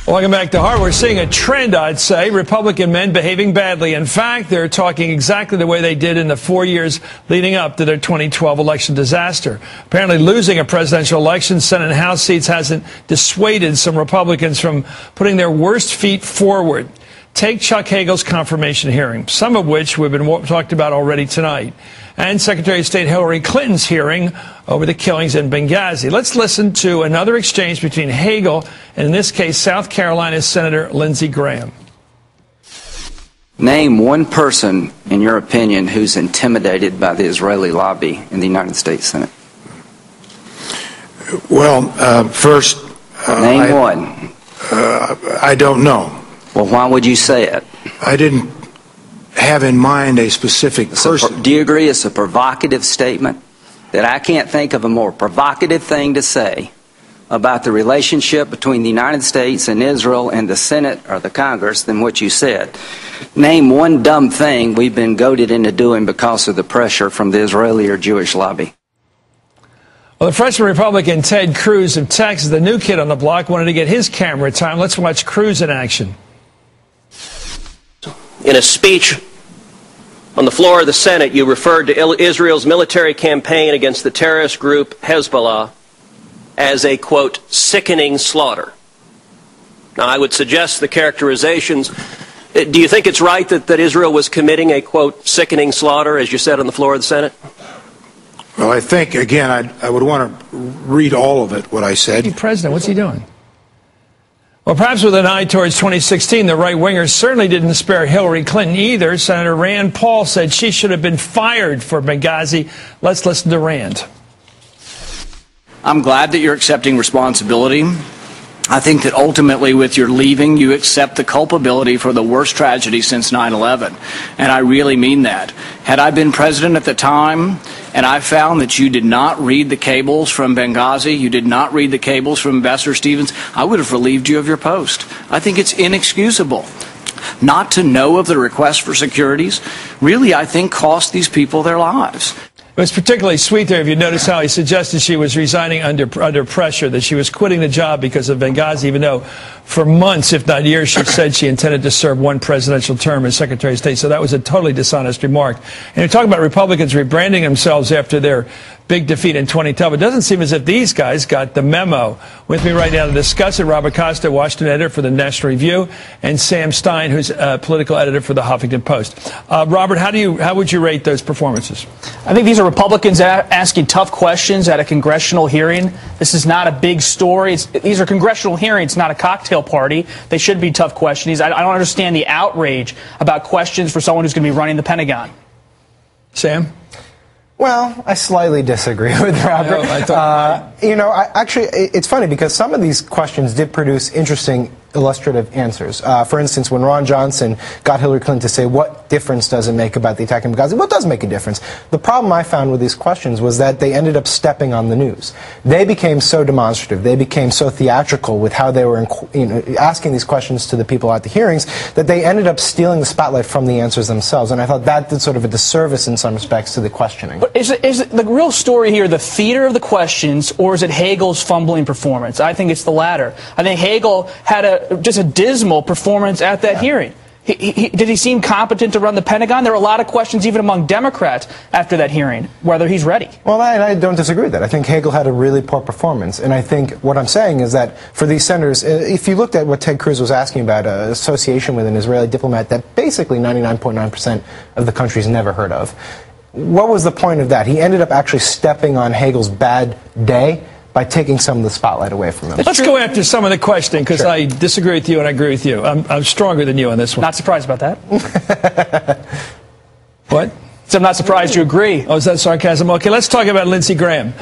Welcome back to Hard. We're seeing a trend, I'd say, Republican men behaving badly. In fact, they're talking exactly the way they did in the 4 years leading up to their 2012 election disaster. Apparently losing a presidential election, Senate and House seats hasn't dissuaded some Republicans from putting their worst feet forward. Take Chuck Hagel's confirmation hearing, some of which we've been talked about already tonight, and Secretary of State Hillary Clinton's hearing over the killings in Benghazi. Let's listen to another exchange between Hagel and, in this case, South Carolina's Senator Lindsey Graham. Name one person, in your opinion, who's intimidated by the Israeli lobby in the United States Senate. Well, first... Name one. I don't know. Well, why would you say it? I didn't have in mind a specific person. Do you agree it's a provocative statement? That I can't think of a more provocative thing to say about the relationship between the United States and Israel and the Senate or the Congress than what you said. Name one dumb thing we've been goaded into doing because of the pressure from the Israeli or Jewish lobby. Well, the freshman Republican Ted Cruz of Texas, the new kid on the block, wanted to get his camera time. Let's watch Cruz in action. In a speech on the floor of the Senate, you referred to Israel's military campaign against the terrorist group Hezbollah as a, quote, sickening slaughter. Now, I would suggest the characterizations. Do you think it's right that Israel was committing a, quote, sickening slaughter, as you said on the floor of the Senate? Well, I think, again, I would want to read all of it, what I said. Hey, President, what's he doing? Well, perhaps with an eye towards 2016, the right-wingers certainly didn't spare Hillary Clinton either. Senator Rand Paul said she should have been fired for Benghazi. Let's listen to Rand. I'm glad that you're accepting responsibility. I think that ultimately with your leaving, you accept the culpability for the worst tragedy since 9/11. And I really mean that. Had I been president at the time and I found that you did not read the cables from Benghazi, you did not read the cables from Ambassador Stevens, I would have relieved you of your post. I think it's inexcusable. Not to know of the request for securities really, I think, cost these people their lives. It was particularly sweet there, if you notice how he suggested she was resigning under pressure, that she was quitting the job because of Benghazi, even though for months, if not years, she said she intended to serve one presidential term as Secretary of State. So that was a totally dishonest remark. And you're talking about Republicans rebranding themselves after their big defeat in 2012. It doesn't seem as if these guys got the memo. With me right now to discuss it, Robert Costa, Washington editor for the National Review, and Sam Stein, who's a political editor for the Huffington Post. Robert, how would you rate those performances? I think these are Republicans asking tough questions at a congressional hearing. This is not a big story. These are congressional hearings, not a cocktail party. They should be tough questions. I don't understand the outrage about questions for someone who's going to be running the Pentagon. Sam? Well, I slightly disagree with Robert. Actually, it's funny because some of these questions did produce interesting illustrative answers. For instance, when Ron Johnson got Hillary Clinton to say, what difference does it make about the attack in Benghazi? What does make a difference? The problem I found with these questions was that they ended up stepping on the news. They became so demonstrative. They became so theatrical with how they were asking these questions to the people at the hearings that they ended up stealing the spotlight from the answers themselves. And I thought that did sort of a disservice in some respects to the questioning. But is it the real story here the theater of the questions, or is it Hagel's fumbling performance? I think it's the latter. I think Hagel had just a dismal performance at that hearing. Did he seem competent to run the Pentagon? There were a lot of questions even among Democrats after that hearing, whether he's ready. Well, I don't disagree with that. I think Hagel had a really poor performance. And I think what I'm saying is that for these senators, if you looked at what Ted Cruz was asking about, association with an Israeli diplomat that basically 99.9% of the country's never heard of, what was the point of that? He ended up actually stepping on Hagel's bad day by taking some of the spotlight away from him. Let's go after some of the questioning, because I disagree with you and I agree with you. I'm stronger than you on this one. Not surprised about that. What? So I'm not surprised you agree. Oh, is that sarcasm? Okay, let's talk about Lindsey Graham.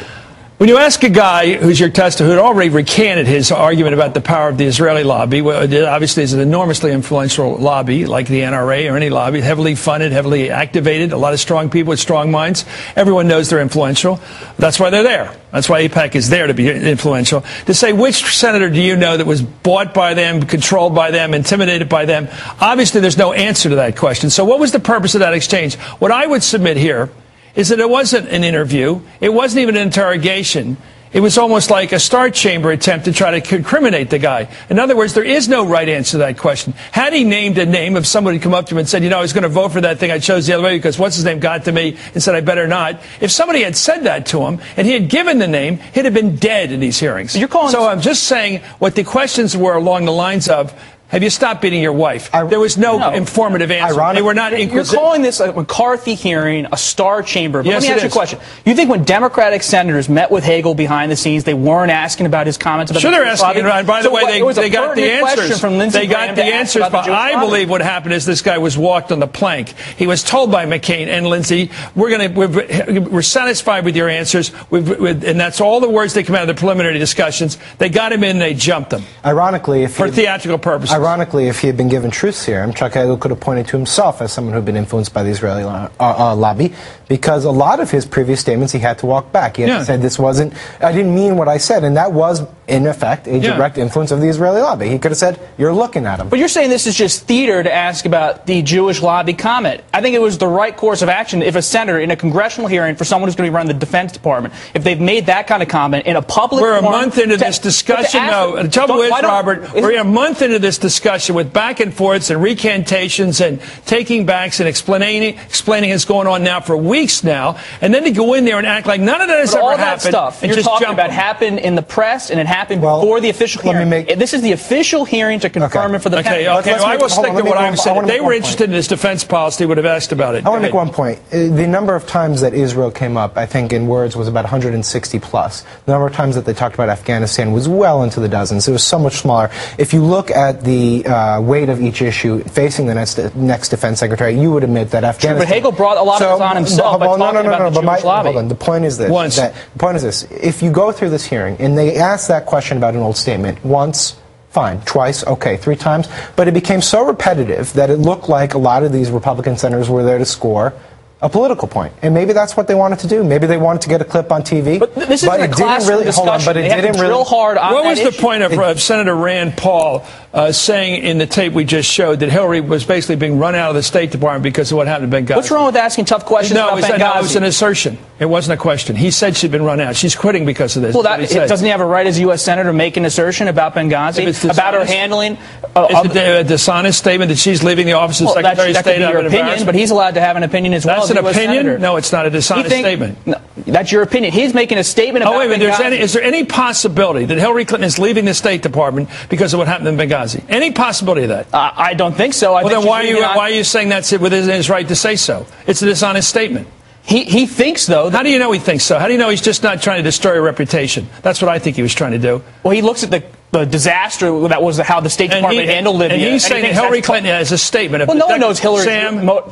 When you ask a guy who's your tester, who had already recanted his argument about the power of the Israeli lobby, obviously is an enormously influential lobby, like the NRA or any lobby, heavily funded, heavily activated, a lot of strong people with strong minds. Everyone knows they're influential. That's why they're there. That's why AIPAC is there, to be influential. To say which senator do you know that was bought by them, controlled by them, intimidated by them, obviously there's no answer to that question. So what was the purpose of that exchange? What I would submit here is that it wasn't an interview. It wasn't even an interrogation. It was almost like a Star Chamber attempt to try to incriminate the guy. In other words, there is no right answer to that question. Had he named a name of somebody come up to him and said, you know, I was going to vote for that thing, I chose the other way because what's his name got to me and said I better not. If somebody had said that to him and he had given the name, he'd have been dead in these hearings. So I'm just saying what the questions were along the lines of, have you stopped beating your wife? There was no informative answer. They were not inquisitive. You're calling this a McCarthy hearing, a Star Chamber. But let me ask you a question. You think when Democratic senators met with Hagel behind the scenes, they weren't asking about his comments about the they're asking. By the way, they got the answers. They got the answers. But I believe what happened is this guy was walked on the plank. He was told by McCain and Lindsey, we're satisfied with your answers. And that's all the words that come out of the preliminary discussions. They got him in and they jumped him. Ironically, for theatrical purposes. Ironically, if he had been given truth serum, Chuck Hagel could have pointed to himself as someone who had been influenced by the Israeli lobby, because a lot of his previous statements he had to walk back. He had said, this wasn't, I didn't mean what I said, and that was, in effect, a direct influence of the Israeli lobby. He could have said, you're looking at him. But you're saying this is just theater to ask about the Jewish lobby comment. I think it was the right course of action if a senator in a congressional hearing for someone who's going to be running the Defense Department, if they've made that kind of comment in a public forum. We're a month into this discussion, though. The trouble is, Robert, we're a month into this discussion with back and forths and recantations and taking backs and explaining what's going on now for weeks now, and then to go in there and act like none of that has ever happened. All that stuff you're talking about happened in the press and it happened before the official hearing. This is the official hearing to confirm it for the Pentagon. Okay, I will stick to what I'm saying. If they were interested in his defense policy, they would have asked about it. I want to make one point. The number of times that Israel came up, I think, in words was about 160 plus. The number of times that they talked about Afghanistan was well into the dozens. It was so much smaller. If you look at the weight of each issue facing the next defense secretary, you would admit that Afghanistan... But Hagel brought a lot of this on himself by talking about the Jewish lobby. Hold on. The point is this. If you go through this hearing and they ask that question about an old statement once, fine. Twice, okay. 3 times. But it became so repetitive that it looked like a lot of these Republican senators were there to score a political point. And maybe that's what they wanted to do. Maybe they wanted to get a clip on TV. But this isn't a classroom discussion. They have to drill hard on that issue. What was the point of Senator Rand Paul saying in the tape we just showed that Hillary was basically being run out of the State Department because of what happened to Benghazi? What's wrong with asking tough questions about Benghazi? No, it was an assertion. It wasn't a question. He said she'd been run out. She's quitting because of this. Well, doesn't he have a right as a U.S. Senator to make an assertion about Benghazi? About her handling? Is it a dishonest statement that she's leaving the office of Secretary of State? That could be your opinion, but he's allowed to have an opinion as well. That's an opinion? No, it's not a dishonest statement. No, that's your opinion. He's making a statement about Benghazi. Is there any possibility that Hillary Clinton is leaving the State Department because of what happened in Benghazi? Any possibility of that? I don't think so. Well, then why are you saying that's within his right to say so? It's a dishonest statement. He thinks, though. How do you know he thinks so? How do you know he's just not trying to destroy a reputation? That's what I think he was trying to do. Well, he looks at the disaster that was how the State Department handled Libya. And he's saying that Hillary Clinton has a statement. Well, no one knows Hillary's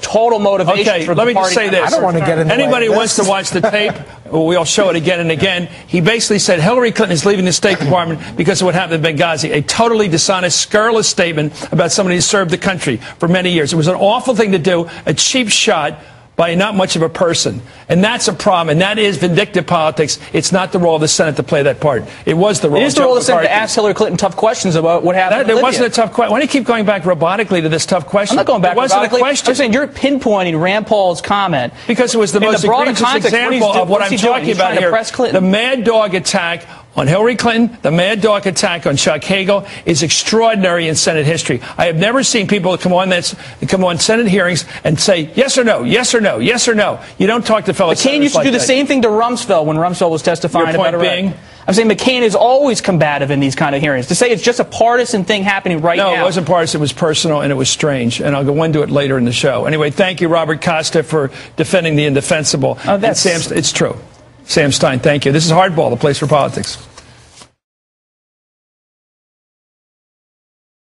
total motivation for the party. Let me just say this. I don't want to get in the Anybody who wants to watch the tape, we'll show it again and again. He basically said Hillary Clinton is leaving the State Department because of what happened in Benghazi. A totally dishonest, scurrilous statement about somebody who served the country for many years. It was an awful thing to do, a cheap shot by not much of a person. And that's a problem, and that is vindictive politics. It's not the role of the Senate to play that part. It was the role of the Senate to ask Hillary Clinton tough questions about what happened in Libya. There wasn't a tough question. Why do you keep going back robotically to this tough question? I'm not going back robotically. It wasn't a question. I'm saying you're pinpointing Rand Paul's comment. Because it was the most egregious example of what I'm talking about here. The mad dog attack on Hillary Clinton, the mad dog attack on Chuck Hagel is extraordinary in Senate history. I have never seen people come on Senate hearings and say yes or no, yes or no, yes or no. You don't talk to fellow senators McCain used to do the same thing to Rumsfeld when Rumsfeld was testifying about Iraq. I'm saying McCain is always combative in these kind of hearings. To say it's just a partisan thing happening right now. No, it wasn't partisan. It was personal, and it was strange. And I'll go into it later in the show. Anyway, thank you, Robert Costa, for defending the indefensible. It's true. Sam Stein, thank you. This is Hardball, the place for politics.